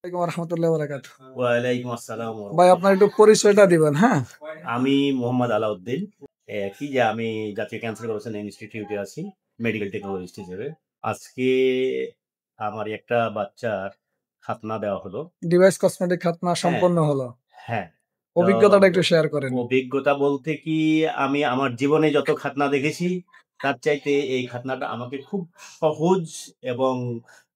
ওয়ালাইকুম রহমতুল্লাহ বারাকাতুহু। ওয়ালাইকুম আসসালাম ভাই আপনার একটু পরিচয়টা দিবেন, হ্যাঁ? আমি মোহাম্মদ আলাউদ্দিন। কি যে আমি জাতীয় ক্যান্সার গবেষণা ইনস্টিটিউটে আছি মেডিকেল টেকনোলজিস্ট হিসেবে। আজকে আমার একটা বাচ্চার খাতনা দেওয়া হলো। ডিভাইস কসমেটিক খাতনা হ্যাঁ, সম্পন্ন হলো। হ্যাঁ। তো অভিজ্ঞতাটা একটু শেয়ার করেন। অভিজ্ঞতা বলতে কি আমি আমার জীবনে যত খাতনা দেখেছি তার চাইতে এই খাতনাটা আমাকে খুব সহজ এবং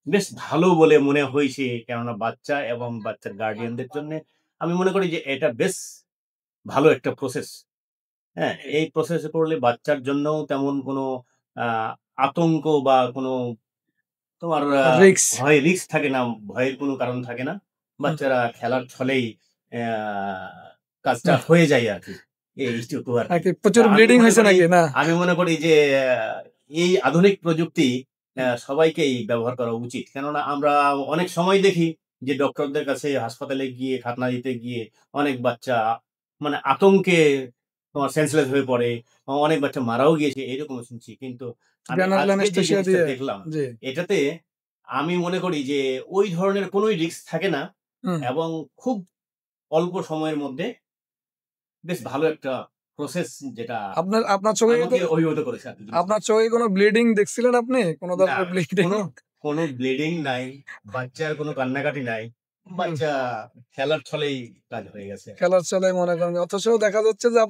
বেশ ভালো বলে মনে হয়েছে। কেননা বাচ্চা এবং বাচ্চার গার্ডিয়ানদের জন্যে আমি মনে করি যে এটা বেশ ভালো একটা প্রসেস। হ্যাঁ? এই প্রসেসে করলে বাচ্চার জন্যও তেমন কোনো আ আতঙ্ক বা কোনো তোমার রিস্ক। রিস্ক থাকে না, ভয়ের কোনো কারণ থাকে না। হুম, বাচ্চারা খেলার ছলেই অ্যা কাজটা বাহ! হয়ে যায় আরকি। এইটুকু আরকি। নাকি প্রচুর আমি ব্লিডিং মনে হইছে করি নাকি না? আমি মনে করি যে এই আধুনিক প্রযুক্তি হুম, সবাইকেই ব্যবহার করা উচিত। কেননা আমরা অনেক সময় দেখি যে ডক্টরদের কাছে হাসপাতালে গিয়ে খাতনা দিতে গিয়ে অনেক বাচ্চা মানে আতঙ্কে তোমার সেন্সলেস হয়ে পড়ে। অনেক বাচ্চা মারাও গিয়েছে এরকমও শুনছি। কিন্তু আমি জেনারেল আজকে যে অ্যানেসথেসিয়া জিনিসটা দিয়ে। দেখলাম জি। এটাতে আমি মনে করি যে ওই ধরনের কোনোই রিস্ক থাকে না হুম। এবং খুব অল্প সময়ের মধ্যে বেশ ভালো একটা প্রসেস যেটা আপনার আপনার চোখে আমাকে অভিভূত করেছে আরকি জিনিসটা। আপনার চোখে কোনো ব্লিডিং দেখছিলেন আপনি? কোন না, ধরনের ব্লিডিং? কোনো ব্লিডিং নাই, বাচ্চার কোনো কান্নাকাটি নাই। হুম। বাচ্চা খেলার ছলেই কাজ হয়ে গেছে। খেলার ছলে মনে করেন। অথচ দেখা যাচ্ছে যে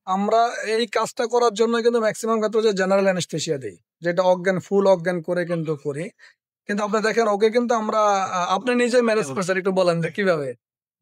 আমরা এই কাজটা করার জন্য কিন্তু মেক্সিমাম ক্ষেত্রে যে জেনারেল অ্যানেসথেসিয়া দেই। যেটা ফুল অজ্ঞান করে কিন্তু করি। কিন্তু আপনি দেখেন ওকে কিন্তু আমরা আপনি নিজে ম্যানেজ এবং করছেন একটু বলেন যে কিভাবে?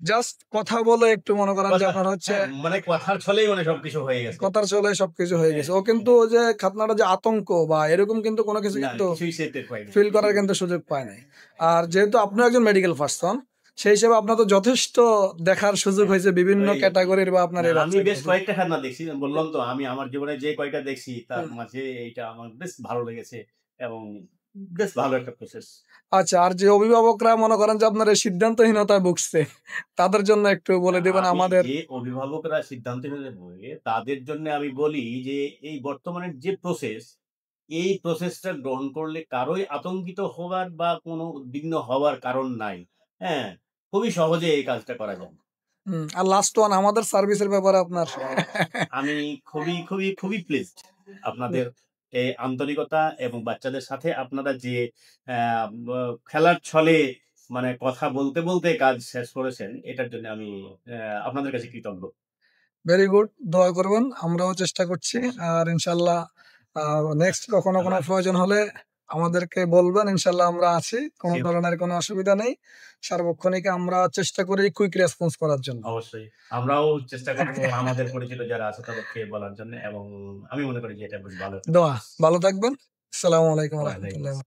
জাস্ট কথা বলে একটু মনে করেন যে কথা আপনার হচ্ছে হ্যাঁ, মানে কথার ছলেই মানে সবকিছু হয়ে গেছে। কথার ছলে সবকিছু হয়ে হ্যাঁ, গেছে। ও কিন্তু ওই যে খাতনাটা যে আতঙ্ক বা এরকম কিন্তু কোনো কিছু না কিন্তু কিছুই সে টের পায়নি। ফিল করার কিন্তু সুযোগ পায় নাই। আর যেহেতু আপনিও একজন মেডিকেল পারসন, সেই হিসেবে আপনার তো যথেষ্ট দেখার সুযোগ হ্যাঁ, হয়েছে বিভিন্ন ওই ক্যাটেগরির বা আপনার না এই আমি বেশ বাচ্চাগুলো। কয়েকটা খাতনা দেখছি। বললাম তো আমি আমার জীবনে যে কয়টা দেখছি তার হুম। মাঝে এইটা আমার বেশ ভালো লেগেছে এবং বেশ ভালো একটা প্রসেস। আচ্ছা, আর যে অভিভাবকরা মনে করেন যে আপনার এই সিদ্ধান্তহীনতায় ভুগছে, তাদের জন্য একটু বলে দিবেন আমি আমাদের। যে অভিভাবকরা সিদ্ধান্ত নেবে তাদের জন্য আমি বলি যে এই বর্তমানের যে প্রসেস, এই প্রসেসটা গ্রহণ করলে কারোই আতঙ্কিত হওয়ার বা কোনো উদ্বিগ্ন হওয়ার কারণ নাই। হ্যাঁ? খুবই সহজে এই কাজটা করা যায়। আর লাস্ট ওয়ান আমাদের সার্ভিসের ব্যাপারে আপনার। আমি খুবই প্লিজড আপনাদের এই আন্তরিকতা এবং বাচ্চাদের সাথে আপনারা যে অ্যা ব খেলার ছলে মানে কথা বলতে কাজ শেষ করেছেন এটার জন্য আমি আপনাদের কাছে কৃতজ্ঞ। Very good. দোয়া করবেন। আমরাও চেষ্টা করছি। আর ইনশাআল্লাহ আ নেক্সট কখনো কোনো আমার প্রয়োজন হলে আমাদেরকে বলবেন। ইনশাআল্লাহ আমরা আছি। কোনো শিওর ধরনের কোনো অসুবিধা নেই। সার্বক্ষণিক আমরা চেষ্টা করি কুইক রেসপন্স করার জন্য। অবশ্যই। আমরাও চেষ্টা করব আমাদের পরিচিত যারা আছে তাদেরকে বলার জন্য এবং আমি মনে করি যে এটা বেশ ভালো একটা দোয়া। প্রসেস। ভালো থাকবেন। আসসালামু আলাইকুম ওয়া ওয়ালাইকুম রাহমাতুল্লাহি আসসালাম।